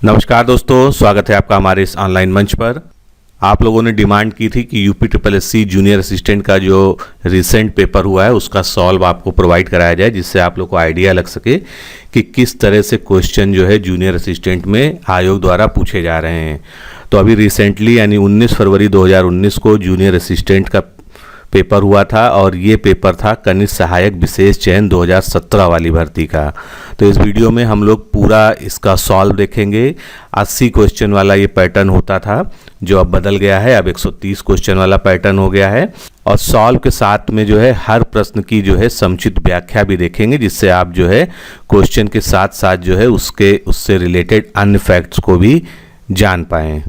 नमस्कार दोस्तों, स्वागत है आपका हमारे इस ऑनलाइन मंच पर। आप लोगों ने डिमांड की थी कि UP triple SC junior assistant का जो रिसेंट पेपर हुआ है उसका सॉल्व आपको प्रोवाइड कराया जाए, जिससे आप लोग को आइडिया लग सके कि किस तरह से क्वेश्चन जो है जूनियर असिस्टेंट में आयोग द्वारा पूछे जा रहे हैं। तो अभी रिसेंटली यानी 19 फरवरी 2019 को जूनियर असिस्टेंट का पेपर हुआ था और ये पेपर था कनिष्ठ सहायक विशेष चयन 2017 वाली भर्ती का। तो इस वीडियो में हम लोग पूरा इसका सॉल्व देखेंगे। 80 क्वेश्चन वाला ये पैटर्न होता था जो अब बदल गया है, अब 130 क्वेश्चन वाला पैटर्न हो गया है। और सॉल्व के साथ में जो है हर प्रश्न की जो है समुचित व्याख्या भी देखेंगे, जिससे आप जो है क्वेश्चन के साथ साथ जो है उससे रिलेटेड अन्य फैक्ट्स को भी जान पाएँ।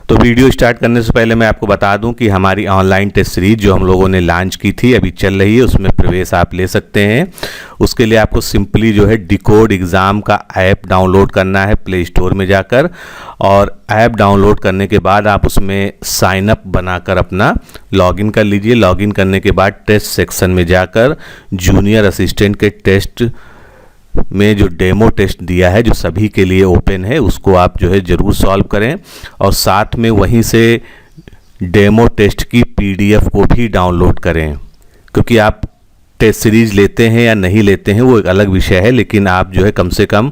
तो वीडियो स्टार्ट करने से पहले मैं आपको बता दूं कि हमारी ऑनलाइन टेस्ट सीरीज जो हम लोगों ने लॉन्च की थी अभी चल रही है, उसमें प्रवेश आप ले सकते हैं। उसके लिए आपको सिंपली जो है डिकोड एग्ज़ाम का ऐप डाउनलोड करना है प्ले स्टोर में जाकर, और ऐप डाउनलोड करने के बाद आप उसमें साइन अप बनाकर अपना लॉगिन कर लीजिए। लॉगिन करने के बाद टेस्ट सेक्शन में जाकर जूनियर असिस्टेंट के टेस्ट में जो डेमो टेस्ट दिया है जो सभी के लिए ओपन है उसको आप जो है ज़रूर सॉल्व करें, और साथ में वहीं से डेमो टेस्ट की पीडीएफ को भी डाउनलोड करें। क्योंकि आप टेस्ट सीरीज लेते हैं या नहीं लेते हैं वो एक अलग विषय है, लेकिन आप जो है कम से कम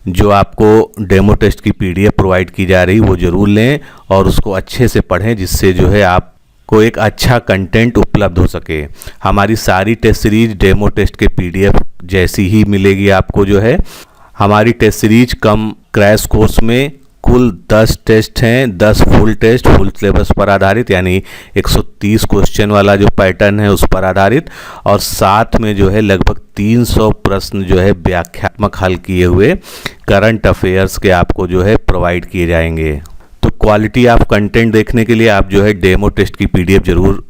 जो आपको डेमो टेस्ट की पीडीएफ प्रोवाइड की जा रही वो ज़रूर लें और उसको अच्छे से पढ़ें, जिससे जो है आप को एक अच्छा कंटेंट उपलब्ध हो सके। हमारी सारी टेस्ट सीरीज डेमो टेस्ट के पीडीएफ जैसी ही मिलेगी आपको। जो है हमारी टेस्ट सीरीज कम क्रैश कोर्स में कुल 10 टेस्ट हैं, 10 फुल टेस्ट फुल सिलेबस पर आधारित, यानी 130 क्वेश्चन वाला जो पैटर्न है उस पर आधारित, और साथ में जो है लगभग 300 प्रश्न जो है व्याख्यात्मक हल किए हुए करंट अफेयर्स के आपको जो है प्रोवाइड किए जाएंगे। तो क्वालिटी ऑफ कंटेंट देखने के लिए आप जो है डेमो टेस्ट की पीडीएफ ज़रूर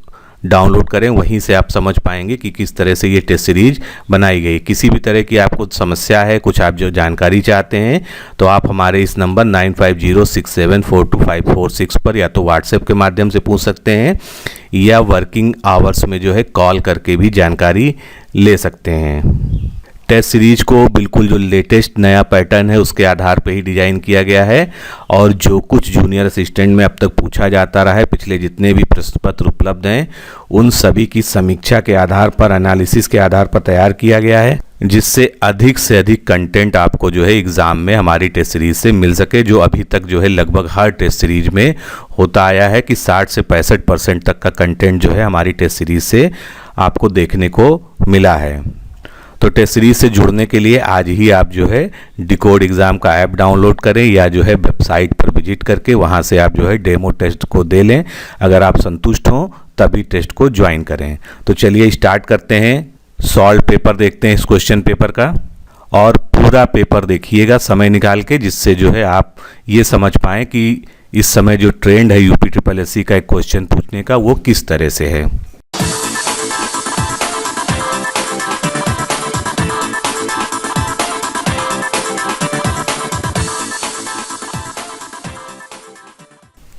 डाउनलोड करें, वहीं से आप समझ पाएंगे कि किस तरह से ये टेस्ट सीरीज बनाई गई। किसी भी तरह की आपको समस्या है, कुछ आप जो जानकारी चाहते हैं, तो आप हमारे इस नंबर 9506742546 पर या तो व्हाट्सएप के माध्यम से पूछ सकते हैं या वर्किंग आवर्स में जो है कॉल करके भी जानकारी ले सकते हैं। टेस्ट सीरीज को बिल्कुल जो लेटेस्ट नया पैटर्न है उसके आधार पर ही डिज़ाइन किया गया है, और जो कुछ जूनियर असिस्टेंट में अब तक पूछा जाता रहा है, पिछले जितने भी प्रश्न पत्र उपलब्ध हैं उन सभी की समीक्षा के आधार पर, एनालिसिस के आधार पर तैयार किया गया है, जिससे अधिक से अधिक कंटेंट आपको जो है एग्ज़ाम में हमारी टेस्ट सीरीज से मिल सके। जो अभी तक जो है लगभग हर टेस्ट सीरीज में होता आया है कि 60 से 65% तक का कंटेंट जो है हमारी टेस्ट सीरीज से आपको देखने को मिला है। तो टेस्ट सीरीज से जुड़ने के लिए आज ही आप जो है डिकोड एग्ज़ाम का ऐप डाउनलोड करें या जो है वेबसाइट पर विजिट करके वहां से आप जो है डेमो टेस्ट को दे लें। अगर आप संतुष्ट हों तभी टेस्ट को ज्वाइन करें। तो चलिए स्टार्ट करते हैं। सॉल्व पेपर देखते हैं इस क्वेश्चन पेपर का, और पूरा पेपर देखिएगा समय निकाल के, जिससे जो है आप ये समझ पाएँ कि इस समय जो ट्रेंड है यूपी ट्रिपल एससी का एक क्वेश्चन पूछने का वो किस तरह से है।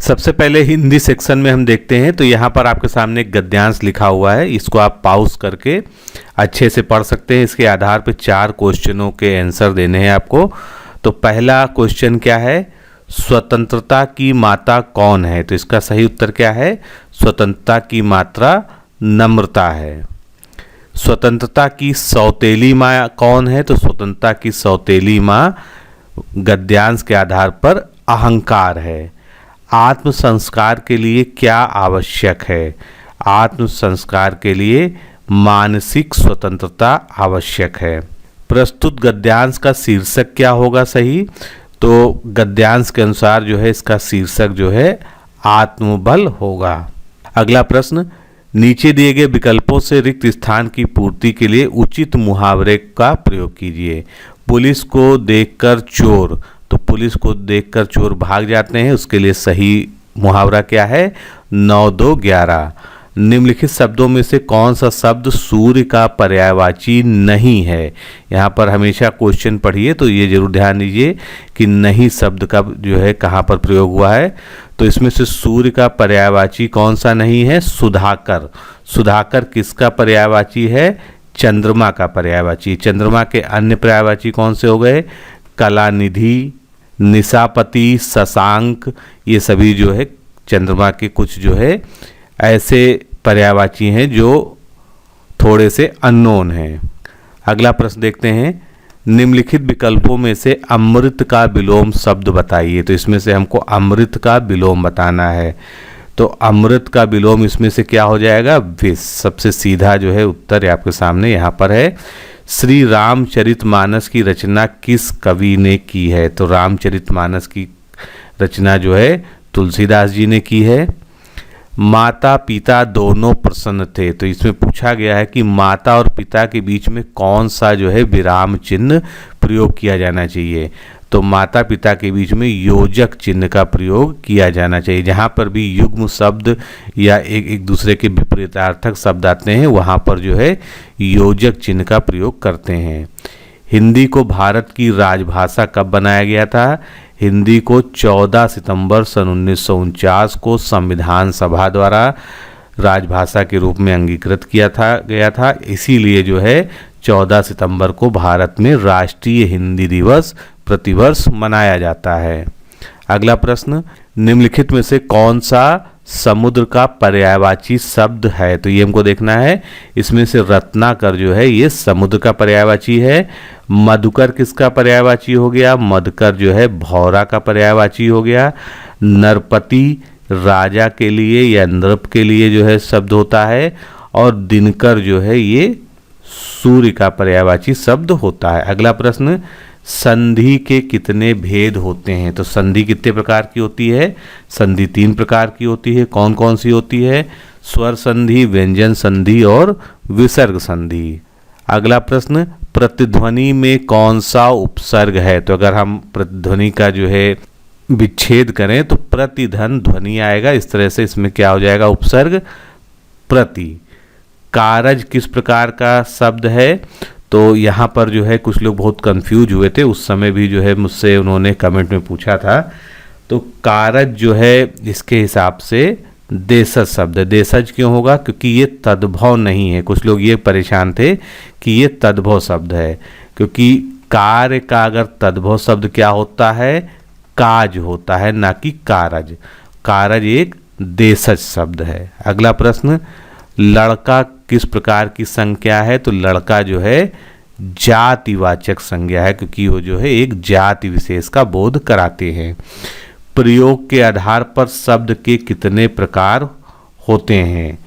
सबसे पहले हिंदी सेक्शन में हम देखते हैं, तो यहाँ पर आपके सामने एक गद्यांश लिखा हुआ है, इसको आप पॉज करके अच्छे से पढ़ सकते हैं। इसके आधार पर 4 क्वेश्चनों के आंसर देने हैं आपको। तो पहला क्वेश्चन क्या है, स्वतंत्रता की माता कौन है? तो इसका सही उत्तर क्या है? स्वतंत्रता की मात्रा नम्रता है। स्वतंत्रता की सौतेली माँ कौन है? तो स्वतंत्रता की सौतेली माँ गद्यांश के आधार पर अहंकार है। आत्म संस्कार के लिए क्या आवश्यक है? आत्म संस्कार के लिए मानसिक स्वतंत्रता आवश्यक है। प्रस्तुत गद्यांश का शीर्षक क्या होगा सही? तो गद्यांश के अनुसार जो है इसका शीर्षक जो है आत्मबल होगा। अगला प्रश्न, नीचे दिए गए विकल्पों से रिक्त स्थान की पूर्ति के लिए उचित मुहावरे का प्रयोग कीजिए। पुलिस को देखकर चोर, तो पुलिस को देखकर चोर भाग जाते हैं, उसके लिए सही मुहावरा क्या है? 9 2 11। निम्नलिखित शब्दों में से कौन सा शब्द सूर्य का पर्यायवाची नहीं है? यहाँ पर हमेशा क्वेश्चन पढ़िए तो ये जरूर ध्यान दीजिए कि नहीं शब्द का जो है कहाँ पर प्रयोग हुआ है। तो इसमें से सूर्य का पर्यायवाची कौन सा नहीं है? सुधाकर। सुधाकर किसका पर्यायवाची है? चंद्रमा का पर्यायवाची। चंद्रमा के अन्य पर्यायवाची कौन से हो गए? कलानिधि, निशापति, शशांक, ये सभी जो है चंद्रमा के कुछ जो है ऐसे पर्यायवाची हैं जो थोड़े से अननोन हैं। अगला प्रश्न देखते हैं, निम्नलिखित विकल्पों में से अमृत का विलोम शब्द बताइए। तो इसमें से हमको अमृत का विलोम बताना है। तो अमृत का विलोम इसमें से क्या हो जाएगा? विष। सबसे सीधा जो है उत्तर आपके सामने यहाँ पर है। श्री रामचरितमानस की रचना किस कवि ने की है? तो रामचरितमानस की रचना जो है तुलसीदास जी ने की है। माता पिता दोनों प्रसन्न थे। तो इसमें पूछा गया है कि माता और पिता के बीच में कौन सा जो है विराम चिन्ह प्रयोग किया जाना चाहिए। तो माता पिता के बीच में योजक चिन्ह का प्रयोग किया जाना चाहिए। जहाँ पर भी युग्म शब्द या एक दूसरे के विपरीतार्थक शब्द आते हैं वहाँ पर जो है योजक चिन्ह का प्रयोग करते हैं। हिंदी को भारत की राजभाषा कब बनाया गया था? हिंदी को 14 सितंबर सन 1949 को संविधान सभा द्वारा राजभाषा के रूप में अंगीकृत गया था। इसीलिए जो है 14 सितंबर को भारत में राष्ट्रीय हिंदी दिवस प्रतिवर्ष मनाया जाता है। अगला प्रश्न, निम्नलिखित में से कौन सा समुद्र का पर्यायवाची शब्द है? तो ये हमको देखना है। इसमें से रत्नाकर जो है ये समुद्र का पर्यायवाची है। मधुकर किसका पर्यायवाची हो गया? मधुकर जो है भौरा का पर्यायवाची हो गया। नरपति राजा के लिए या नृप के लिए जो है शब्द होता है। और दिनकर जो है ये सूर्य का पर्यायवाची शब्द होता है। अगला प्रश्न, संधि के कितने भेद होते हैं? तो संधि कितने प्रकार की होती है? संधि 3 प्रकार की होती है। कौन कौन सी होती है? स्वर संधि, व्यंजन संधि और विसर्ग संधि। अगला प्रश्न, प्रतिध्वनि में कौन सा उपसर्ग है? तो अगर हम प्रतिध्वनि का जो है विच्छेद करें तो प्रतिधन ध्वनि आएगा। इस तरह से इसमें क्या हो जाएगा? उपसर्ग प्रति। कारज किस प्रकार का शब्द है? तो यहाँ पर जो है कुछ लोग बहुत कंफ्यूज हुए थे, उस समय भी जो है मुझसे उन्होंने कमेंट में पूछा था। तो कारज जो है इसके हिसाब से देशज शब्द है। देशज क्यों होगा? क्योंकि ये तद्भव नहीं है। कुछ लोग ये परेशान थे कि ये तद्भव शब्द है, क्योंकि कार्य का अगर तद्भव शब्द क्या होता है? काज होता है, ना कि कारज। कारज एक देशज शब्द है। अगला प्रश्न, लड़का किस प्रकार की संज्ञा है? तो लड़का जो है जातिवाचक संज्ञा है, क्योंकि वो जो है एक जाति विशेष का बोध कराते हैं। प्रयोग के आधार पर शब्द के कितने प्रकार होते हैं?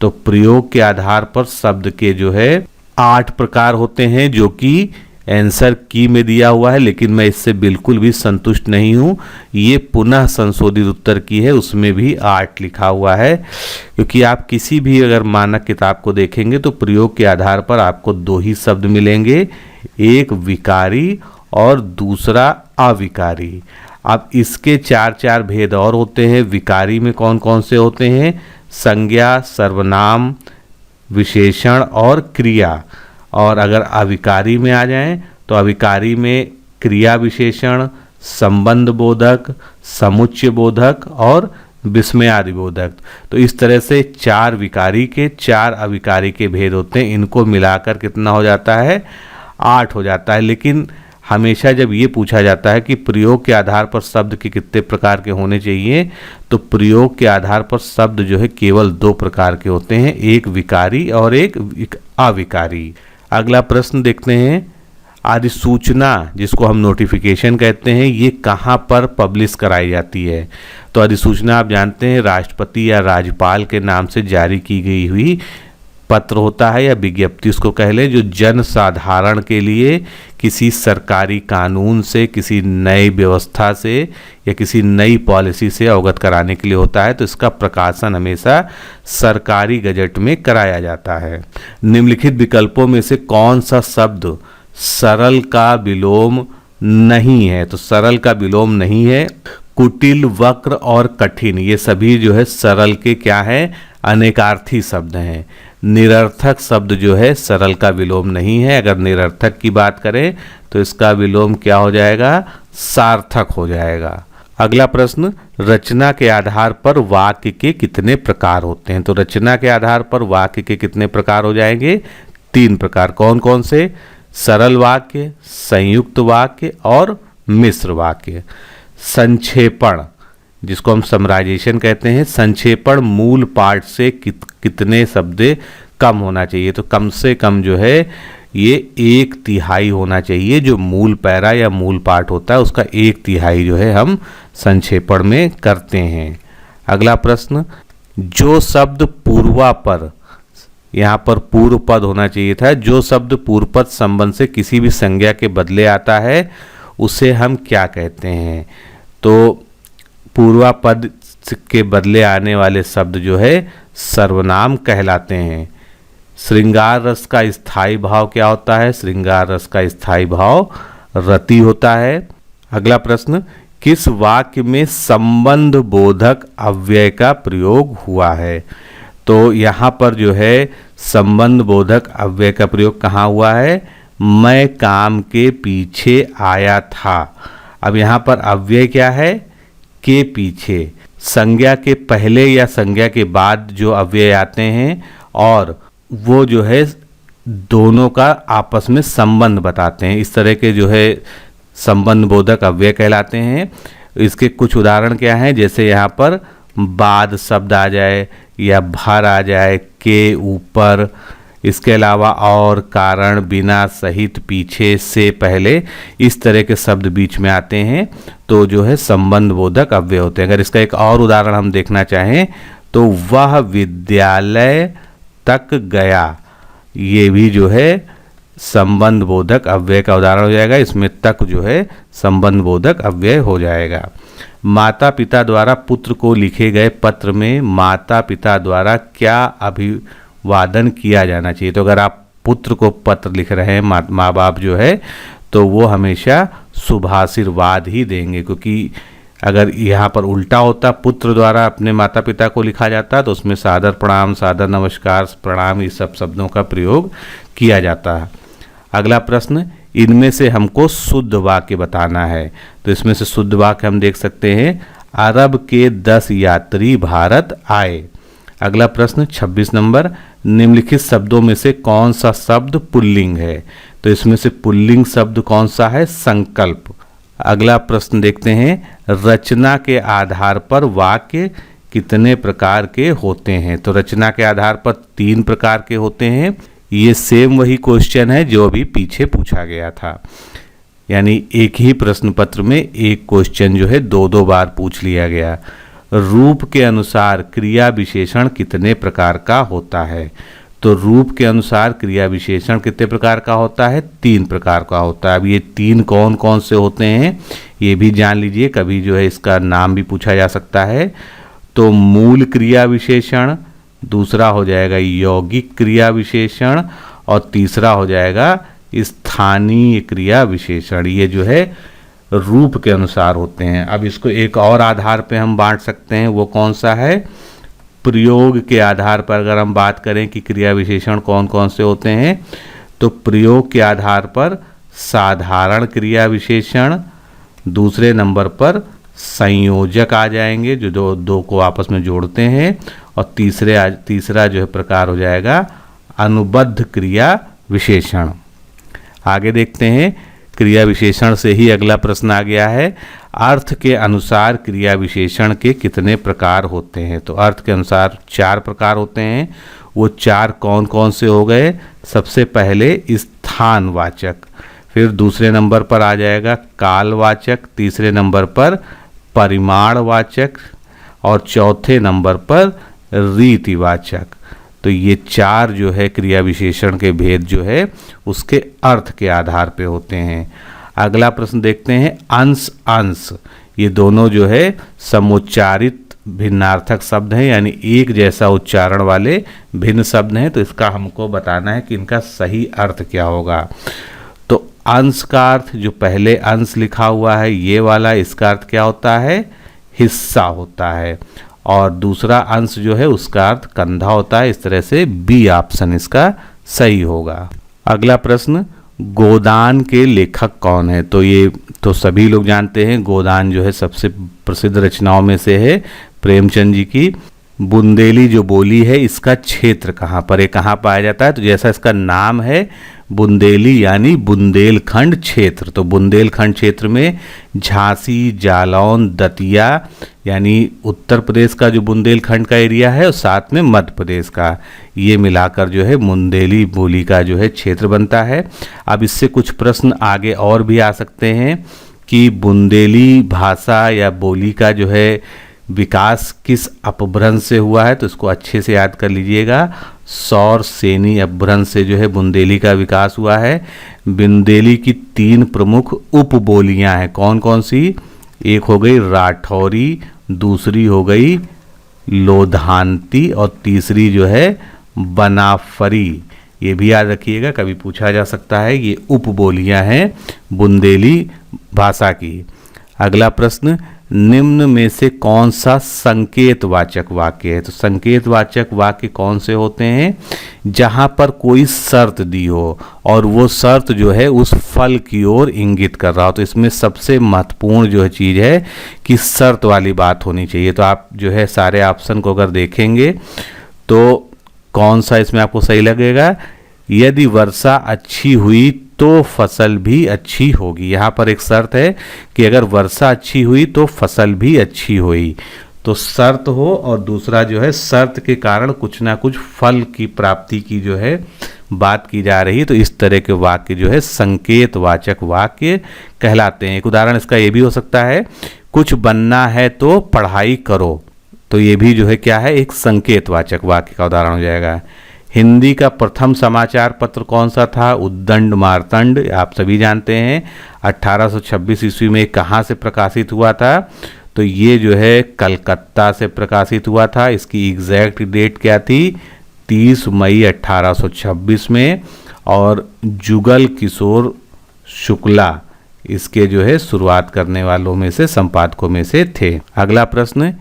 तो प्रयोग के आधार पर शब्द के जो है 8 प्रकार होते हैं, जो कि आंसर की में दिया हुआ है, लेकिन मैं इससे बिल्कुल भी संतुष्ट नहीं हूँ। ये पुनः संशोधित उत्तर की है, उसमें भी 8 लिखा हुआ है। क्योंकि आप किसी भी अगर मानक किताब को देखेंगे तो प्रयोग के आधार पर आपको 2 ही शब्द मिलेंगे, एक विकारी और दूसरा अविकारी। अब इसके 4 भेद और होते हैं। विकारी में कौन कौन से होते हैं? संज्ञा, सर्वनाम, विशेषण और क्रिया। और अगर अविकारी में आ जाएं तो अविकारी में क्रिया विशेषण, संबंध बोधक, समुच्चय बोधक और विस्मयादि बोधक। तो इस तरह से 4 विकारी के 4 अविकारी के भेद होते हैं। इनको मिलाकर कितना हो जाता है? 8 हो जाता है। लेकिन हमेशा जब ये पूछा जाता है कि प्रयोग के आधार पर शब्द के कितने प्रकार के होने चाहिए, तो प्रयोग के आधार पर शब्द जो है केवल 2 प्रकार के होते हैं, एक विकारी और एक अविकारी। अगला प्रश्न देखते हैं, अधिसूचना जिसको हम नोटिफिकेशन कहते हैं, ये कहाँ पर पब्लिश कराई जाती है? तो अधिसूचना आप जानते हैं राष्ट्रपति या राज्यपाल के नाम से जारी की गई हुई पत्र होता है या विज्ञप्ति उसको कह लें, जो जन साधारण के लिए किसी सरकारी कानून से, किसी नई व्यवस्था से या किसी नई पॉलिसी से अवगत कराने के लिए होता है। तो इसका प्रकाशन हमेशा सरकारी गजट में कराया जाता है। निम्नलिखित विकल्पों में से कौन सा शब्द सरल का विलोम नहीं है? तो सरल का विलोम नहीं है। कुटिल, वक्र और कठिन ये सभी जो है सरल के क्या है? अनेकार्थी शब्द हैं। निरर्थक शब्द जो है सरल का विलोम नहीं है। अगर निरर्थक की बात करें तो इसका विलोम क्या हो जाएगा? सार्थक हो जाएगा। अगला प्रश्न, रचना के आधार पर वाक्य के कितने प्रकार होते हैं? तो रचना के आधार पर वाक्य के कितने प्रकार हो जाएंगे? 3 प्रकार। कौन कौन से? सरल वाक्य, संयुक्त वाक्य और मिश्र वाक्य। संक्षेपण, जिसको हम समराइजेशन कहते हैं, संक्षेपण मूल पाठ से कितने शब्द कम होना चाहिए। तो कम से कम जो है ये 1/3 होना चाहिए। जो मूल पैरा या मूल पाठ होता है उसका 1/3 जो है हम संक्षेपण में करते हैं। अगला प्रश्न, जो शब्द पूर्वापर, यहाँ पर पूर्व पद होना चाहिए था, जो शब्द पूर्व पद संबंध से किसी भी संज्ञा के बदले आता है उसे हम क्या कहते हैं। तो पूर्वापद के बदले आने वाले शब्द जो है सर्वनाम कहलाते हैं। श्रृंगार रस का स्थायी भाव क्या होता है। श्रृंगार रस का स्थायी भाव रति होता है। अगला प्रश्न, किस वाक्य में संबंध बोधक अव्यय का प्रयोग हुआ है। तो यहाँ पर जो है संबंध बोधक अव्यय का प्रयोग कहाँ हुआ है। मैं काम के पीछे आया था। अब यहाँ पर अव्यय क्या है, के पीछे। संज्ञा के पहले या संज्ञा के बाद जो अव्यय आते हैं और वो जो है दोनों का आपस में संबंध बताते हैं, इस तरह के जो है संबंध बोधक अव्यय कहलाते हैं। इसके कुछ उदाहरण क्या हैं, जैसे यहाँ पर बाद शब्द आ जाए या भर आ जाए, के ऊपर, इसके अलावा और, कारण, बिना, सहित, पीछे, से, पहले, इस तरह के शब्द बीच में आते हैं तो जो है संबंध बोधक अव्यय होते हैं। अगर इसका एक और उदाहरण हम देखना चाहें तो वह विद्यालय तक गया, ये भी जो है संबंध बोधक अव्यय का उदाहरण हो जाएगा। इसमें तक जो है संबंध बोधक अव्यय हो जाएगा। माता पिता द्वारा पुत्र को लिखे गए पत्र में माता पिता द्वारा क्या अभिवादन किया जाना चाहिए। तो अगर आप पुत्र को पत्र लिख रहे हैं, माँ बाप जो है, तो वो हमेशा शुभाशीर्वाद ही देंगे, क्योंकि अगर यहाँ पर उल्टा होता, पुत्र द्वारा अपने माता पिता को लिखा जाता, तो उसमें सादर प्रणाम, सादर नमस्कार, प्रणाम, ये सब शब्दों का प्रयोग किया जाता है। अगला प्रश्न, इनमें से हमको शुद्ध वाक्य बताना है। तो इसमें से शुद्ध वाक्य हम देख सकते हैं, अरब के 10 यात्री भारत आए। अगला प्रश्न 26 नंबर, निम्नलिखित शब्दों में से कौन सा शब्द पुल्लिंग है। तो इसमें से पुल्लिंग शब्द कौन सा है, संकल्प। अगला प्रश्न देखते हैं, रचना के आधार पर वाक्य कितने प्रकार के होते हैं। तो रचना के आधार पर 3 प्रकार के होते हैं। ये सेम वही क्वेश्चन है जो अभी पीछे पूछा गया था, यानी एक ही प्रश्न पत्र में एक क्वेश्चन जो है 2-2 बार पूछ लिया गया। रूप के अनुसार क्रिया विशेषण कितने प्रकार का होता है। तो रूप के अनुसार क्रिया विशेषण कितने प्रकार का होता है, 3 प्रकार का होता है। अब ये 3 कौन कौन से होते हैं ये भी जान लीजिए, कभी जो है इसका नाम भी पूछा जा सकता है। तो मूल क्रिया विशेषण, दूसरा हो जाएगा यौगिक क्रिया विशेषण, और तीसरा हो जाएगा स्थानीय क्रिया विशेषण। ये जो है रूप के अनुसार होते हैं। अब इसको एक और आधार पे हम बांट सकते हैं, वो कौन सा है, प्रयोग के आधार पर। अगर हम बात करें कि क्रिया विशेषण कौन कौन से होते हैं, तो प्रयोग के आधार पर साधारण क्रिया विशेषण, दूसरे नंबर पर संयोजक आ जाएंगे जो दो को आपस में जोड़ते हैं, और तीसरा जो है प्रकार हो जाएगा अनुबद्ध क्रिया विशेषण। आगे देखते हैं, क्रिया विशेषण से ही अगला प्रश्न आ गया है, अर्थ के अनुसार क्रिया विशेषण के कितने प्रकार होते हैं। तो अर्थ के अनुसार 4 प्रकार होते हैं। वो 4 कौन कौन से हो गए, सबसे पहले स्थानवाचक, फिर दूसरे नंबर पर आ जाएगा कालवाचक, तीसरे नंबर पर परिमाणवाचक, और चौथे नंबर पर रीतिवाचक। तो ये 4 जो है क्रिया विशेषण के भेद जो है उसके अर्थ के आधार पे होते हैं। अगला प्रश्न देखते हैं, अंश अंश, ये दोनों जो है समुच्चारित भिन्नार्थक शब्द हैं, यानी एक जैसा उच्चारण वाले भिन्न शब्द हैं। तो इसका हमको बताना है कि इनका सही अर्थ क्या होगा। तो अंश का अर्थ, जो पहले अंश लिखा हुआ है ये वाला, इसका अर्थ क्या होता है, हिस्सा होता है, और दूसरा अंश जो है उसका अर्थ कंधा होता है। इस तरह से बी ऑप्शन इसका सही होगा। अगला प्रश्न, गोदान के लेखक कौन है। तो ये तो सभी लोग जानते हैं, गोदान जो है सबसे प्रसिद्ध रचनाओं में से है प्रेमचंद जी की। बुंदेली जो बोली है इसका क्षेत्र कहाँ पर है, कहाँ पाया जाता है? तो जैसा इसका नाम है बुंदेली यानी बुंदेलखंड क्षेत्र, तो बुंदेलखंड क्षेत्र में झांसी, जालौन, दतिया यानी उत्तर प्रदेश का जो बुंदेलखंड का एरिया है और साथ में मध्य प्रदेश का, ये मिलाकर जो है बुंदेली बोली का जो है क्षेत्र बनता है। अब इससे कुछ प्रश्न आगे और भी आ सकते हैं कि बुंदेली भाषा या बोली का जो है विकास किस अपभ्रंश से हुआ है, तो इसको अच्छे से याद कर लीजिएगा। सौर सेनी अपभ्रंश से जो है बुंदेली का विकास हुआ है। बुंदेली की 3 प्रमुख उपबोलियां हैं, कौन कौन सी? एक हो गई राठौरी, दूसरी हो गई लोधांती और तीसरी जो है बनाफरी। ये भी याद रखिएगा, कभी पूछा जा सकता है। ये उपबोलियां हैं बुंदेली भाषा की। अगला प्रश्न, निम्न में से कौन सा संकेतवाचक वाक्य है? तो संकेतवाचक वाक्य कौन से होते हैं? जहां पर कोई शर्त दी हो और वो शर्त जो है उस फल की ओर इंगित कर रहा हो। तो इसमें सबसे महत्वपूर्ण जो है चीज़ है कि शर्त वाली बात होनी चाहिए। तो आप जो है सारे ऑप्शन को अगर देखेंगे तो कौन सा इसमें आपको सही लगेगा? यदि वर्षा अच्छी हुई तो फसल भी अच्छी होगी। यहाँ पर एक शर्त है कि अगर वर्षा अच्छी हुई तो फसल भी अच्छी हुई, तो शर्त हो और दूसरा जो है शर्त के कारण कुछ ना कुछ फल की प्राप्ति की जो है बात की जा रही है। तो इस तरह के वाक्य जो है संकेतवाचक वाक्य कहलाते हैं। एक उदाहरण इसका ये भी हो सकता है, कुछ बनना है तो पढ़ाई करो। तो ये भी जो है क्या है, एक संकेतवाचक वाक्य का उदाहरण हो जाएगा। हिंदी का प्रथम समाचार पत्र कौन सा था? उद्दंड मार्तंड, आप सभी जानते हैं। 1826 ईस्वी में कहाँ से प्रकाशित हुआ था? तो ये जो है कलकत्ता से प्रकाशित हुआ था। इसकी एग्जैक्ट डेट क्या थी? 30 मई 1826 में। और जुगल किशोर शुक्ला इसके जो है शुरुआत करने वालों में से, संपादकों में से थे। अगला प्रश्न,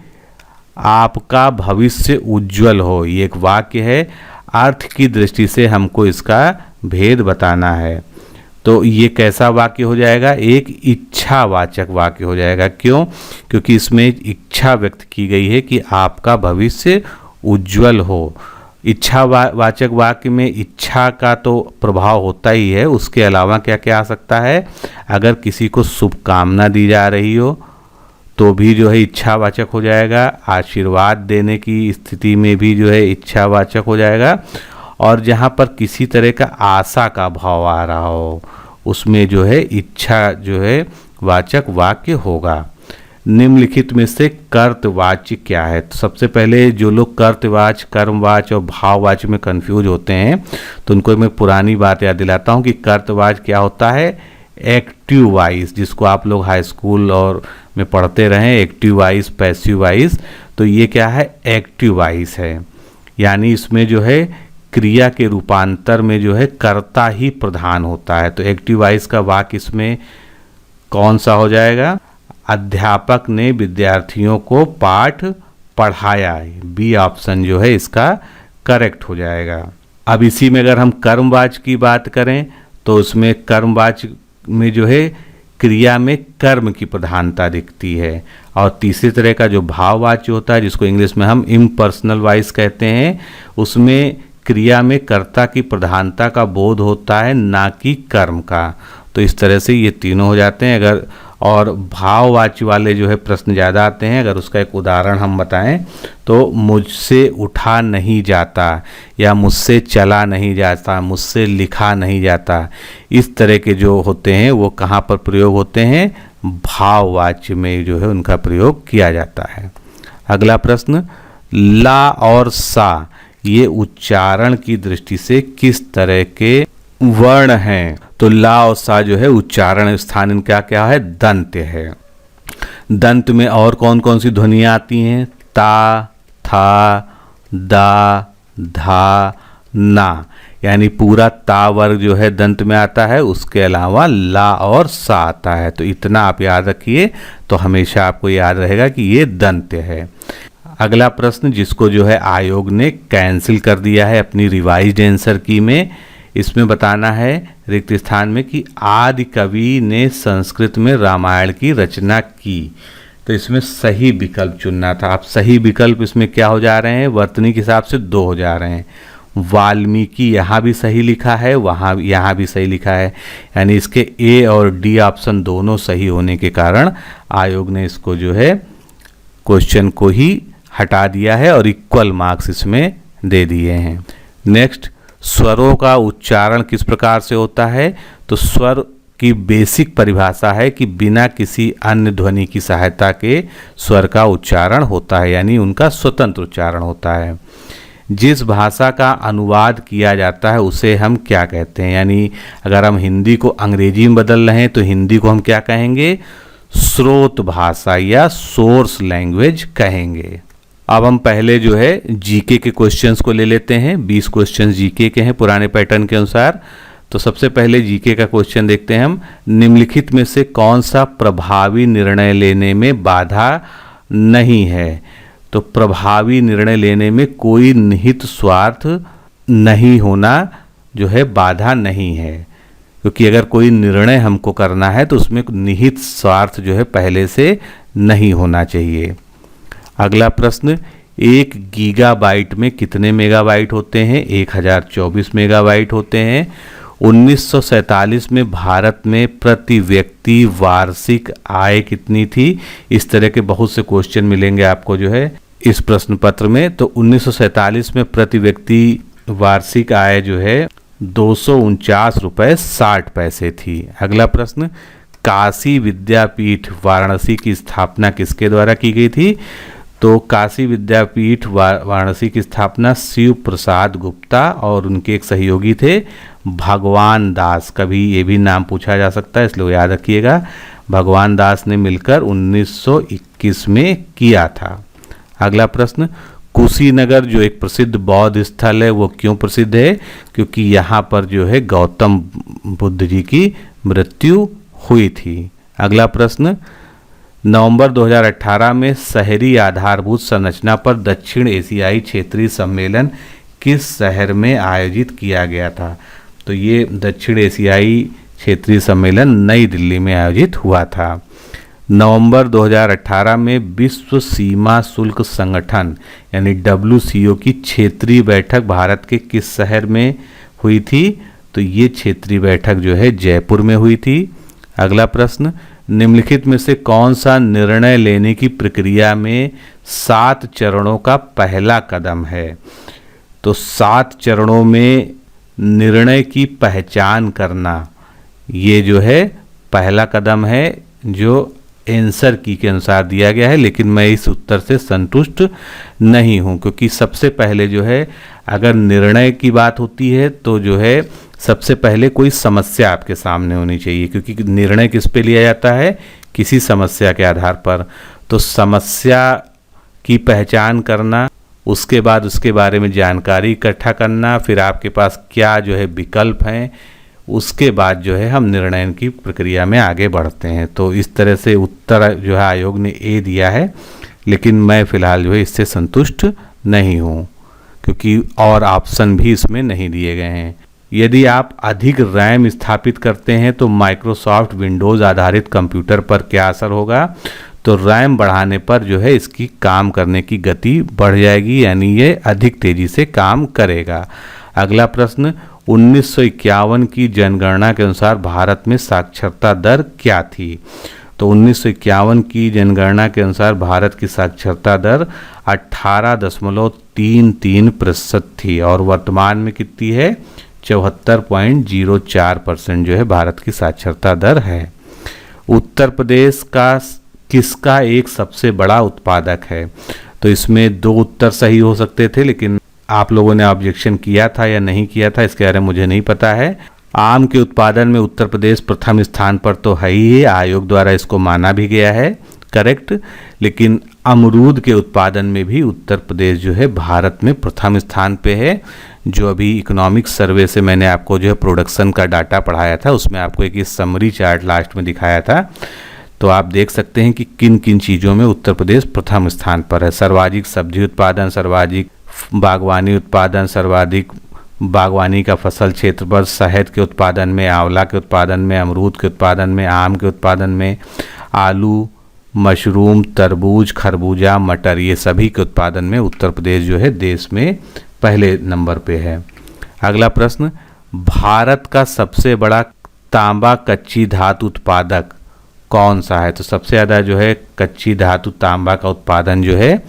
आपका भविष्य उज्जवल हो, ये एक वाक्य है। अर्थ की दृष्टि से हमको इसका भेद बताना है। तो ये कैसा वाक्य हो जाएगा? एक इच्छावाचक वाक्य हो जाएगा। क्यों? क्योंकि इसमें इच्छा व्यक्त की गई है कि आपका भविष्य उज्जवल हो। इच्छावाचक वाक्य में इच्छा का तो प्रभाव होता ही है, उसके अलावा क्या क्या आ सकता है? अगर किसी को शुभकामना दी जा रही हो तो भी जो है इच्छावाचक हो जाएगा। आशीर्वाद देने की स्थिति में भी जो है इच्छावाचक हो जाएगा। और जहाँ पर किसी तरह का आशा का भाव आ रहा हो उसमें जो है इच्छा जो है वाचक वाक्य होगा। निम्नलिखित में से कर्तवाच्य क्या है? तो सबसे पहले जो लोग कर्तवाच्य, कर्मवाच्य और भाववाच्य में कंफ्यूज होते हैं तो उनको मैं पुरानी बात याद दिलाता हूँ कि कर्तवाच्य क्या होता है? एक्टिव वाइज, जिसको आप लोग हाई स्कूल और में पढ़ते रहें, एक्टिव वाइज, पैसिव वाइज। तो ये क्या है? एक्टिव वाइज है, यानी इसमें जो है क्रिया के रूपांतर में जो है कर्ता ही प्रधान होता है। तो एक्टिव वाइज का वाक्य इसमें कौन सा हो जाएगा? अध्यापक ने विद्यार्थियों को पाठ पढ़ाया। बी ऑप्शन जो है इसका करेक्ट हो जाएगा। अब इसी में अगर हम कर्मवाच्य की बात करें तो उसमें कर्मवाच्य में जो है क्रिया में कर्म की प्रधानता दिखती है। और तीसरी तरह का जो भाववाच्य होता है, जिसको इंग्लिश में हम इम्पर्सनल वाइज कहते हैं, उसमें क्रिया में कर्ता की प्रधानता का बोध होता है, ना कि कर्म का। तो इस तरह से ये तीनों हो जाते हैं। अगर और भाववाच्य वाले जो है प्रश्न ज़्यादा आते हैं। अगर उसका एक उदाहरण हम बताएं तो मुझसे उठा नहीं जाता, या मुझसे चला नहीं जाता, मुझसे लिखा नहीं जाता, इस तरह के जो होते हैं वो कहाँ पर प्रयोग होते हैं? भाववाच्य में जो है उनका प्रयोग किया जाता है। अगला प्रश्न, ला और सा ये उच्चारण की दृष्टि से किस तरह के वर्ण हैं? तो ला और सा जो है उच्चारण स्थान इनका क्या है? दंत है। दंत में और कौन कौन सी ध्वनियाँ आती हैं? ता, था, दा, धा, ना, यानी पूरा ता वर्ग जो है दंत में आता है। उसके अलावा ला और सा आता है। तो इतना आप याद रखिए तो हमेशा आपको याद रहेगा कि ये दंत है। अगला प्रश्न, जिसको जो है आयोग ने कैंसिल कर दिया है अपनी रिवाइज्ड आंसर की में, इसमें बताना है रिक्त स्थान में कि आदि कवि ने संस्कृत में रामायण की रचना की। तो इसमें सही विकल्प चुनना था। आप सही विकल्प इसमें क्या हो जा रहे हैं, वर्तनी के हिसाब से 2 हो जा रहे हैं। वाल्मीकि यहाँ भी सही लिखा है, वहाँ यहाँ भी सही लिखा है, यानी इसके ए और डी ऑप्शन दोनों सही होने के कारण आयोग ने इसको जो है क्वेश्चन को ही हटा दिया है और इक्वल मार्क्स इसमें दे दिए हैं। नेक्स्ट, स्वरों का उच्चारण किस प्रकार से होता है? तो स्वर की बेसिक परिभाषा है कि बिना किसी अन्य ध्वनि की सहायता के स्वर का उच्चारण होता है, यानी उनका स्वतंत्र उच्चारण होता है। जिस भाषा का अनुवाद किया जाता है उसे हम क्या कहते हैं? यानी अगर हम हिंदी को अंग्रेजी में बदल रहे हैं तो हिंदी को हम क्या कहेंगे? स्रोत भाषा या सोर्स लैंग्वेज कहेंगे। अब हम पहले जो है जीके के क्वेश्चंस को ले लेते हैं। 20 क्वेश्चंस जीके के हैं पुराने पैटर्न के अनुसार। तो सबसे पहले जीके का क्वेश्चन देखते हैं हम। निम्नलिखित में से कौन सा प्रभावी निर्णय लेने में बाधा नहीं है? तो प्रभावी निर्णय लेने में कोई निहित स्वार्थ नहीं होना जो है बाधा नहीं है, क्योंकि अगर कोई निर्णय हमको करना है तो उसमें निहित स्वार्थ जो है पहले से नहीं होना चाहिए। अगला प्रश्न, 1 गीगाबाइट में कितने मेगाबाइट होते हैं? 1024 मेगाबाइट होते हैं। 1947 में भारत में प्रति व्यक्ति वार्षिक आय कितनी थी? इस तरह के बहुत से क्वेश्चन मिलेंगे आपको जो है इस प्रश्न पत्र में। तो 1947 में प्रति व्यक्ति वार्षिक आय जो है 249 रुपये 60 पैसे थी। अगला प्रश्न, काशी विद्यापीठ वाराणसी की स्थापना किसके द्वारा की गई थी? तो काशी विद्यापीठ वाराणसी की स्थापना शिव प्रसाद गुप्ता और उनके एक सहयोगी थे भगवान दास, कभी ये भी नाम पूछा जा सकता है इसलिए याद रखिएगा, भगवान दास ने मिलकर 1921 में किया था। अगला प्रश्न, कुशीनगर जो एक प्रसिद्ध बौद्ध स्थल है वो क्यों प्रसिद्ध है? क्योंकि यहाँ पर जो है गौतम बुद्ध जी की मृत्यु हुई थी। अगला प्रश्न, नवंबर 2018 में शहरी आधारभूत संरचना पर दक्षिण एशियाई क्षेत्रीय सम्मेलन किस शहर में आयोजित किया गया था? तो ये दक्षिण एशियाई क्षेत्रीय सम्मेलन नई दिल्ली में आयोजित हुआ था। नवंबर 2018 में विश्व सीमा शुल्क संगठन यानी WCO की क्षेत्रीय बैठक भारत के किस शहर में हुई थी? तो ये क्षेत्रीय बैठक जो है जयपुर में हुई थी। अगला प्रश्न, निम्नलिखित में से कौन सा निर्णय लेने की प्रक्रिया में 7 चरणों का पहला कदम है? तो 7 चरणों में निर्णय की पहचान करना ये जो है पहला कदम है जो आंसर की के अनुसार दिया गया है, लेकिन मैं इस उत्तर से संतुष्ट नहीं हूं, क्योंकि सबसे पहले जो है अगर निर्णय की बात होती है तो जो है सबसे पहले कोई समस्या आपके सामने होनी चाहिए, क्योंकि निर्णय किस पे लिया जाता है? किसी समस्या के आधार पर। तो समस्या की पहचान करना, उसके बाद उसके बारे में जानकारी इकट्ठा करना, फिर आपके पास क्या जो है विकल्प हैं, उसके बाद जो है हम निर्णय की प्रक्रिया में आगे बढ़ते हैं। तो इस तरह से उत्तर जो है आयोग ने ए दिया है, लेकिन मैं फ़िलहाल जो है इससे संतुष्ट नहीं हूँ, क्योंकि और ऑप्शन भी इसमें नहीं दिए गए हैं। यदि आप अधिक रैम स्थापित करते हैं तो माइक्रोसॉफ्ट विंडोज़ आधारित कंप्यूटर पर क्या असर होगा? तो रैम बढ़ाने पर जो है इसकी काम करने की गति बढ़ जाएगी, यानी ये अधिक तेज़ी से काम करेगा। अगला प्रश्न, 1951 की जनगणना के अनुसार भारत में साक्षरता दर क्या थी? तो 1951 की जनगणना के अनुसार भारत की साक्षरता दर 18.33% थी और वर्तमान में कितनी है? 74.04% जो है भारत की साक्षरता दर है। उत्तर प्रदेश का किसका एक सबसे बड़ा उत्पादक है? तो इसमें 2 उत्तर सही हो सकते थे, लेकिन आप लोगों ने ऑब्जेक्शन किया था या नहीं किया था इसके बारे में मुझे नहीं पता है। आम के उत्पादन में उत्तर प्रदेश प्रथम स्थान पर तो है ही है, आयोग द्वारा इसको माना भी गया है, करेक्ट। लेकिन अमरूद के उत्पादन में भी उत्तर प्रदेश जो है भारत में प्रथम स्थान पे है। जो अभी इकोनॉमिक्स सर्वे से मैंने आपको जो है प्रोडक्शन का डाटा पढ़ाया था, उसमें आपको एक समरी चार्ट लास्ट में दिखाया था, तो आप देख सकते हैं कि किन किन चीज़ों में उत्तर प्रदेश प्रथम स्थान पर है। सर्वाधिक सब्जी उत्पादन, सर्वाधिक बागवानी उत्पादन, सर्वाधिक बागवानी का फसल क्षेत्र पर, शहद के उत्पादन में, आंवला के उत्पादन में, अमरूद के उत्पादन में, आम के उत्पादन में, आलू मशरूम, तरबूज, खरबूजा, मटर, ये सभी के उत्पादन में उत्तर प्रदेश जो है देश में पहले नंबर पे है। अगला प्रश्न, भारत का सबसे बड़ा तांबा कच्ची धातु उत्पादक कौन सा है? तो सबसे ज़्यादा जो है कच्ची धातु तांबा का उत्पादन जो है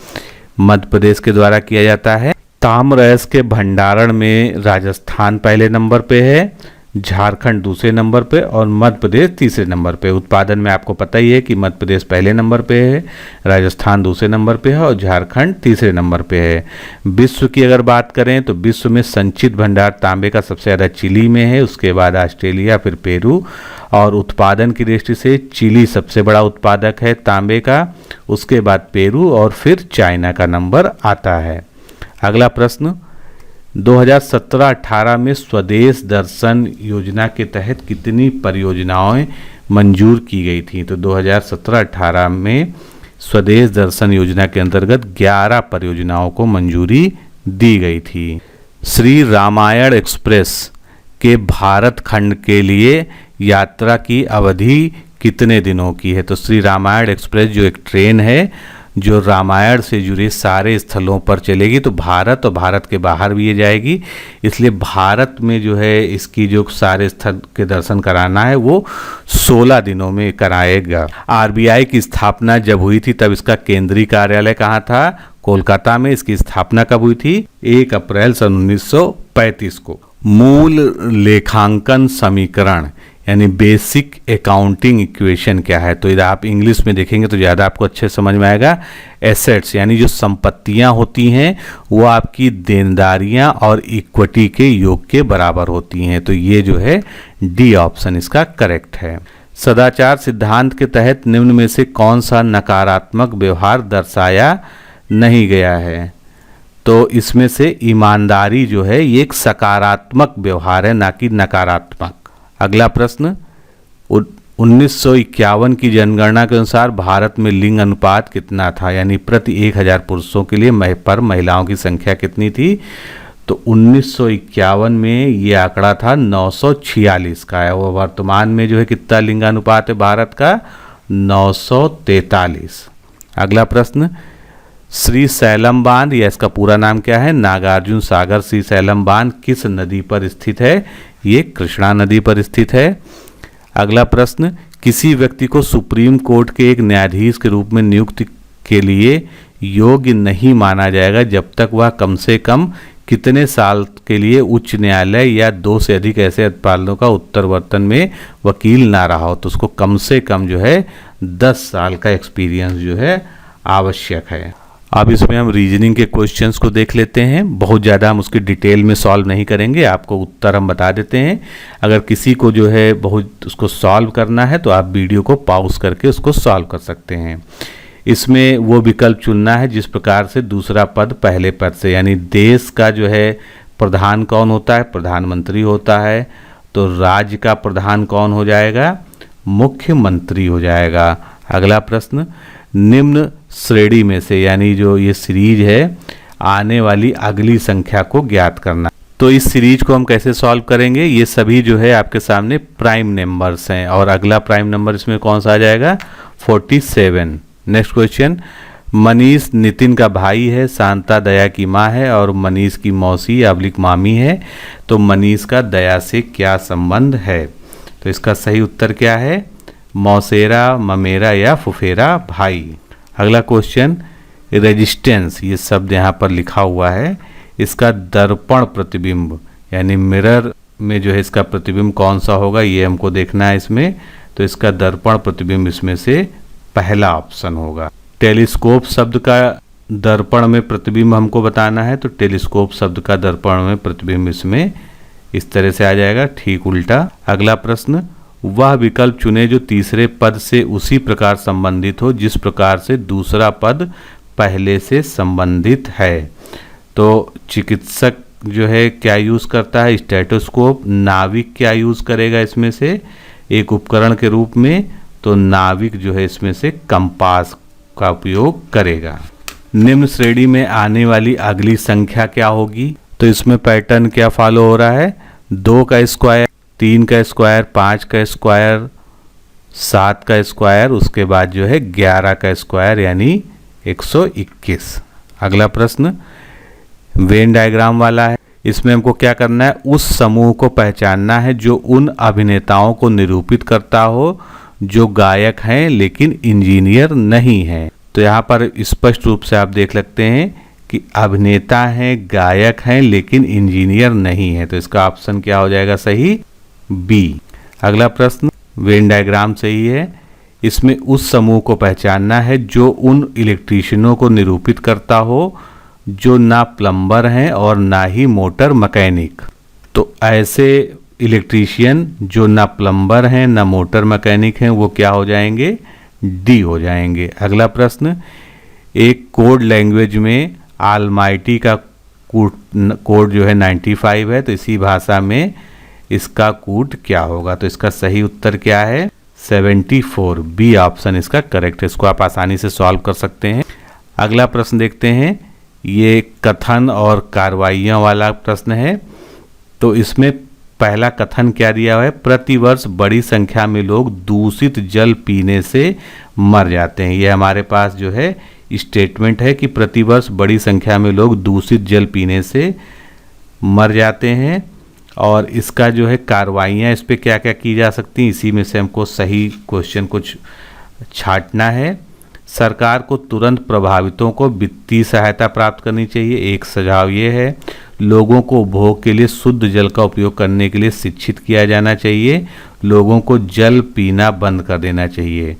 मध्य प्रदेश के द्वारा किया जाता है। ताम्ररस के भंडारण में राजस्थान पहले नंबर पे है, झारखंड दूसरे नंबर पे और मध्य प्रदेश तीसरे नंबर पे। उत्पादन में आपको पता ही है कि मध्य प्रदेश पहले नंबर पे है, राजस्थान दूसरे नंबर पे है और झारखंड तीसरे नंबर पे है। विश्व की अगर बात करें तो विश्व में संचित भंडार तांबे का सबसे ज़्यादा चिली में है, उसके बाद ऑस्ट्रेलिया, फिर पेरू। और उत्पादन की दृष्टि से चिली सबसे बड़ा उत्पादक है तांबे का, उसके बाद पेरू और फिर चाइना का नंबर आता है। अगला प्रश्न, 2017-18 में स्वदेश दर्शन योजना के तहत कितनी परियोजनाएं मंजूर की गई थी? तो 2017-18 में स्वदेश दर्शन योजना के अंतर्गत 11 परियोजनाओं को मंजूरी दी गई थी। श्री रामायण एक्सप्रेस के भारत खंड के लिए यात्रा की अवधि कितने दिनों की है? तो श्री रामायण एक्सप्रेस जो एक ट्रेन है जो रामायण से जुड़े सारे स्थलों पर चलेगी, तो भारत और भारत के बाहर भी ये जाएगी, इसलिए भारत में जो है इसकी जो सारे स्थल के दर्शन कराना है वो 16 दिनों में कराएगा। आरबीआई की स्थापना जब हुई थी तब इसका केंद्रीय कार्यालय कहाँ था? कोलकाता में। इसकी स्थापना कब हुई थी? 1 अप्रैल सन 1935 को। मूल लेखांकन समीकरण यानी बेसिक अकाउंटिंग इक्वेशन क्या है? तो इधर आप इंग्लिश में देखेंगे तो ज़्यादा आपको अच्छे समझ में आएगा। एसेट्स यानी जो संपत्तियां होती हैं वो आपकी देनदारियां और इक्विटी के योग के बराबर होती हैं, तो ये जो है डी ऑप्शन इसका करेक्ट है। सदाचार सिद्धांत के तहत निम्न में से कौन सा नकारात्मक व्यवहार दर्शाया नहीं गया है? तो इसमें से ईमानदारी जो है ये एक सकारात्मक व्यवहार है, ना कि नकारात्मक। अगला प्रश्न, 1951 की जनगणना के अनुसार भारत में लिंग अनुपात कितना था? यानी प्रति 1000 पुरुषों के लिए पर महिलाओं की संख्या कितनी थी? तो 1951 में ये आंकड़ा था 946 का है। वो वर्तमान में जो है कितना लिंगानुपात है भारत का? 943। अगला प्रश्न, श्री सैलम बांध या इसका पूरा नाम क्या है? नागार्जुन सागर श्री सैलम बांध किस नदी पर स्थित है? ये कृष्णा नदी पर स्थित है। अगला प्रश्न, किसी व्यक्ति को सुप्रीम कोर्ट के एक न्यायाधीश के रूप में नियुक्ति के लिए योग्य नहीं माना जाएगा जब तक वह कम से कम कितने साल के लिए उच्च न्यायालय या 2 से अधिक ऐसे अदालतों का उत्तरवर्तन में वकील ना रहा हो। तो उसको कम से कम जो है 10 साल का एक्सपीरियंस जो है आवश्यक है। अब इसमें हम रीजनिंग के क्वेश्चंस को देख लेते हैं। बहुत ज़्यादा हम उसकी डिटेल में सॉल्व नहीं करेंगे, आपको उत्तर हम बता देते हैं। अगर किसी को जो है बहुत उसको सॉल्व करना है तो आप वीडियो को पॉज करके उसको सॉल्व कर सकते हैं। इसमें वो विकल्प चुनना है जिस प्रकार से दूसरा पद पहले पद से, यानी देश का जो है प्रधान कौन होता है? प्रधानमंत्री होता है। तो राज्य का प्रधान कौन हो जाएगा? मुख्यमंत्री हो जाएगा। अगला प्रश्न, निम्न श्रेणी में से यानी जो ये सीरीज है आने वाली अगली संख्या को ज्ञात करना। तो इस सीरीज को हम कैसे सॉल्व करेंगे? ये सभी जो है आपके सामने प्राइम नंबर्स हैं और अगला प्राइम नंबर इसमें कौन सा आ जाएगा? 47। नेक्स्ट क्वेश्चन, मनीष नितिन का भाई है, शांता दया की माँ है और मनीष की मौसी अबलिक मामी है। तो मनीष का दया से क्या संबंध है? तो इसका सही उत्तर क्या है? मौसेरा, ममेरा या फुफेरा भाई। अगला क्वेश्चन, रेजिस्टेंस, ये शब्द यहाँ पर लिखा हुआ है, इसका दर्पण प्रतिबिंब यानी मिरर में जो है इसका प्रतिबिंब कौन सा होगा ये हमको देखना है इसमें। तो इसका दर्पण प्रतिबिंब इसमें से पहला ऑप्शन होगा। टेलीस्कोप शब्द का दर्पण में प्रतिबिंब हमको बताना है, तो टेलीस्कोप शब्द का दर्पण में प्रतिबिंब इसमें इस तरह से आ जाएगा, ठीक उल्टा। अगला प्रश्न, वह विकल्प चुने जो तीसरे पद से उसी प्रकार संबंधित हो जिस प्रकार से दूसरा पद पहले से संबंधित है। तो चिकित्सक जो है क्या यूज़ करता है? स्टेथोस्कोप। नाविक क्या यूज़ करेगा इसमें से एक उपकरण के रूप में? तो नाविक जो है इसमें से कंपास का उपयोग करेगा। निम्न श्रेणी में आने वाली अगली संख्या क्या होगी? तो इसमें पैटर्न क्या फॉलो हो रहा है? 2 का स्क्वायर, 3 का स्क्वायर, 5 का स्क्वायर, 7 का स्क्वायर, उसके बाद जो है 11 का स्क्वायर यानी 121। अगला प्रश्न वेन डायग्राम वाला है। इसमें हमको क्या करना है, उस समूह को पहचानना है जो उन अभिनेताओं को निरूपित करता हो जो गायक हैं लेकिन इंजीनियर नहीं हैं। तो यहाँ पर स्पष्ट रूप से आप देख सकते हैं कि अभिनेता हैं, गायक हैं लेकिन इंजीनियर नहीं है। तो इसका ऑप्शन क्या हो जाएगा सही, बी। अगला प्रश्न वेन डायग्राम सही है। इसमें उस समूह को पहचानना है जो उन इलेक्ट्रीशियनों को निरूपित करता हो जो ना प्लम्बर हैं और ना ही मोटर मैकेनिक। तो ऐसे इलेक्ट्रीशियन जो ना प्लम्बर हैं ना मोटर मैकेनिक हैं वो क्या हो जाएंगे, डी हो जाएंगे। अगला प्रश्न एक कोड लैंग्वेज में ऑलमाइटी का कोड जो है 95 है, तो इसी भाषा में इसका कोड क्या होगा। तो इसका सही उत्तर क्या है, 74। बी ऑप्शन इसका करेक्ट है। इसको आप आसानी से सॉल्व कर सकते हैं। अगला प्रश्न देखते हैं, ये कथन और कार्रवाइयों वाला प्रश्न है। तो इसमें पहला कथन क्या दिया हुआ है, प्रतिवर्ष बड़ी संख्या में लोग दूषित जल पीने से मर जाते हैं। ये हमारे पास जो है स्टेटमेंट है कि प्रतिवर्ष बड़ी संख्या में लोग दूषित जल पीने से मर जाते हैं। और इसका जो है कार्रवाइयाँ इस पर क्या क्या की जा सकती हैं, इसी में से हमको सही क्वेश्चन कुछ छांटना है। सरकार को तुरंत प्रभावितों को वित्तीय सहायता प्राप्त करनी चाहिए। एक सुझाव ये है, लोगों को उपभोग के लिए शुद्ध जल का उपयोग करने के लिए शिक्षित किया जाना चाहिए। लोगों को जल पीना बंद कर देना चाहिए।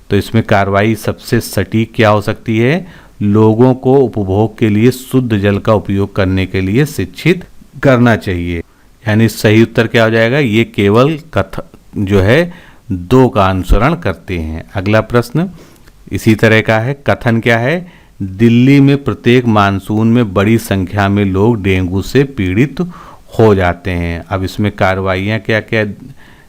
तो इसमें कार्रवाई सबसे सटीक क्या हो सकती है, लोगों को उपभोग के लिए शुद्ध जल का उपयोग करने के लिए शिक्षित करना चाहिए। यानी सही उत्तर क्या हो जाएगा, ये केवल कथन जो है 2 का अनुसरण करते हैं। अगला प्रश्न इसी तरह का है। कथन क्या है, दिल्ली में प्रत्येक मानसून में बड़ी संख्या में लोग डेंगू से पीड़ित हो जाते हैं। अब इसमें कार्रवाइयाँ क्या क्या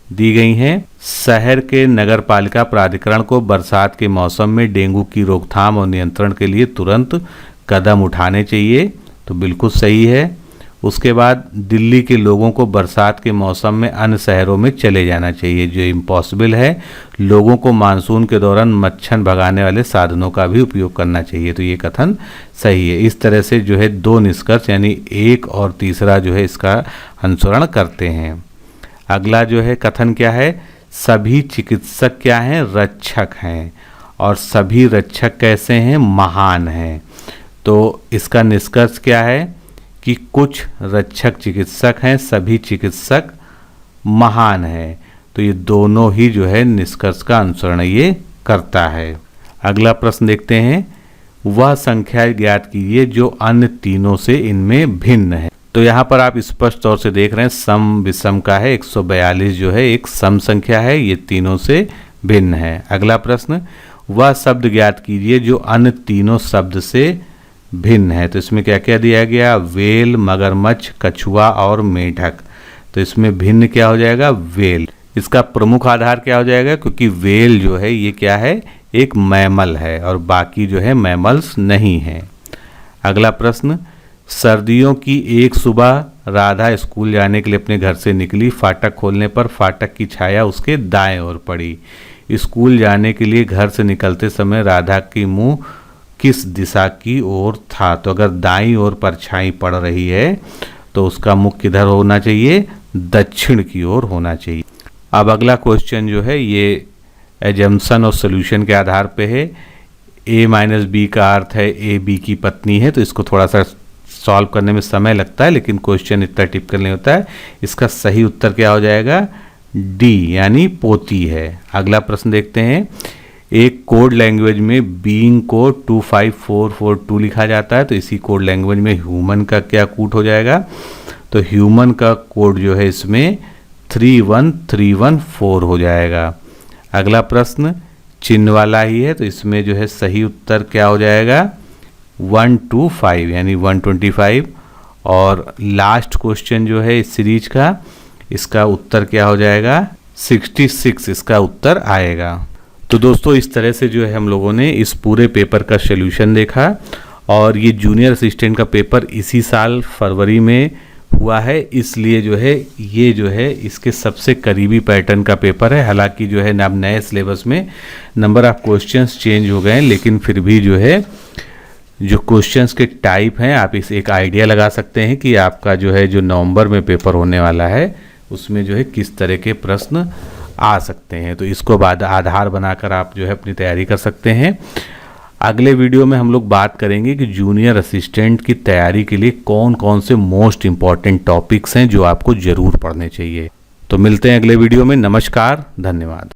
दी गई हैं, शहर के नगर पालिका प्राधिकरण को बरसात के मौसम में डेंगू की रोकथाम और नियंत्रण के लिए तुरंत कदम उठाने चाहिए। तो बिल्कुल सही है। उसके बाद दिल्ली के लोगों को बरसात के मौसम में अन्य शहरों में चले जाना चाहिए, जो इम्पॉसिबल है। लोगों को मानसून के दौरान मच्छर भगाने वाले साधनों का भी उपयोग करना चाहिए। तो ये कथन सही है। इस तरह से जो है 2 निष्कर्ष यानी 1 और तीसरा जो है इसका अनुसरण करते हैं। अगला जो है कथन क्या है, सभी चिकित्सक क्या हैं, रक्षक हैं। और सभी रक्षक कैसे हैं, महान हैं। तो इसका निष्कर्ष क्या है कि कुछ रक्षक चिकित्सक हैं, सभी चिकित्सक महान हैं। तो ये दोनों ही जो है निष्कर्ष का अनुसरण ये करता है। अगला प्रश्न देखते हैं, वह संख्या ज्ञात कीजिए जो अन्य तीनों से इनमें भिन्न है। तो यहाँ पर आप स्पष्ट तौर से देख रहे हैं सम विषम का है, 142 जो है एक सम संख्या है, ये तीनों से भिन्न है। अगला प्रश्न, वह शब्द ज्ञात कीजिए जो अन्य तीनों शब्द से भिन्न है। तो इसमें क्या क्या दिया गया, वेल, मगरमच्छ, कछुआ और मेढक। तो इसमें भिन्न क्या हो जाएगा, वेल। इसका प्रमुख आधार क्या हो जाएगा, क्योंकि वेल जो है ये क्या है, एक मैमल है और बाकी जो है मैमल्स नहीं है। अगला प्रश्न, सर्दियों की एक सुबह राधा स्कूल जाने के लिए अपने घर से निकली। फाटक खोलने पर फाटक की छाया उसके दाएं ओर पड़ी। स्कूल जाने के लिए घर से निकलते समय राधा की मुंह किस दिशा की ओर था। तो अगर दाईं ओर परछाई पड़ रही है तो उसका मुख किधर होना चाहिए, दक्षिण की ओर होना चाहिए। अब अगला क्वेश्चन जो है ये एजम्पशन और सोल्यूशन के आधार पे है। a - b का अर्थ है ए बी की पत्नी है। तो इसको थोड़ा सा सॉल्व करने में समय लगता है, लेकिन क्वेश्चन इतना टिपिकल नहीं होता है। इसका सही उत्तर क्या हो जाएगा, डी यानी पोती है। अगला प्रश्न देखते हैं, एक कोड लैंग्वेज में बीइंग को 25442 लिखा जाता है। तो इसी कोड लैंग्वेज में ह्यूमन का क्या कोड हो जाएगा, तो ह्यूमन का कोड जो है इसमें 31314 हो जाएगा। अगला प्रश्न चिन्ह वाला ही है, तो इसमें जो है सही उत्तर क्या हो जाएगा, 125 यानी 125। और लास्ट क्वेश्चन जो है इस सीरीज का, इसका उत्तर क्या हो जाएगा, 66 इसका उत्तर आएगा। तो दोस्तों इस तरह से जो है हम लोगों ने इस पूरे पेपर का सॉल्यूशन देखा। और ये जूनियर असिस्टेंट का पेपर इसी साल फरवरी में हुआ है, इसलिए जो है ये जो है इसके सबसे करीबी पैटर्न का पेपर है। हालांकि जो है अब नए सिलेबस में नंबर ऑफ क्वेश्चंस चेंज हो गए हैं, लेकिन फिर भी जो है जो क्वेश्चंस के टाइप हैं आप इस एक आइडिया लगा सकते हैं कि आपका जो है जो नवंबर में पेपर होने वाला है उसमें जो है किस तरह के प्रश्न आ सकते हैं। तो इसको बाद आधार बनाकर आप जो है अपनी तैयारी कर सकते हैं। अगले वीडियो में हम लोग बात करेंगे कि जूनियर असिस्टेंट की तैयारी के लिए कौन कौन से मोस्ट इम्पॉर्टेंट टॉपिक्स हैं जो आपको ज़रूर पढ़ने चाहिए। तो मिलते हैं अगले वीडियो में। नमस्कार, धन्यवाद।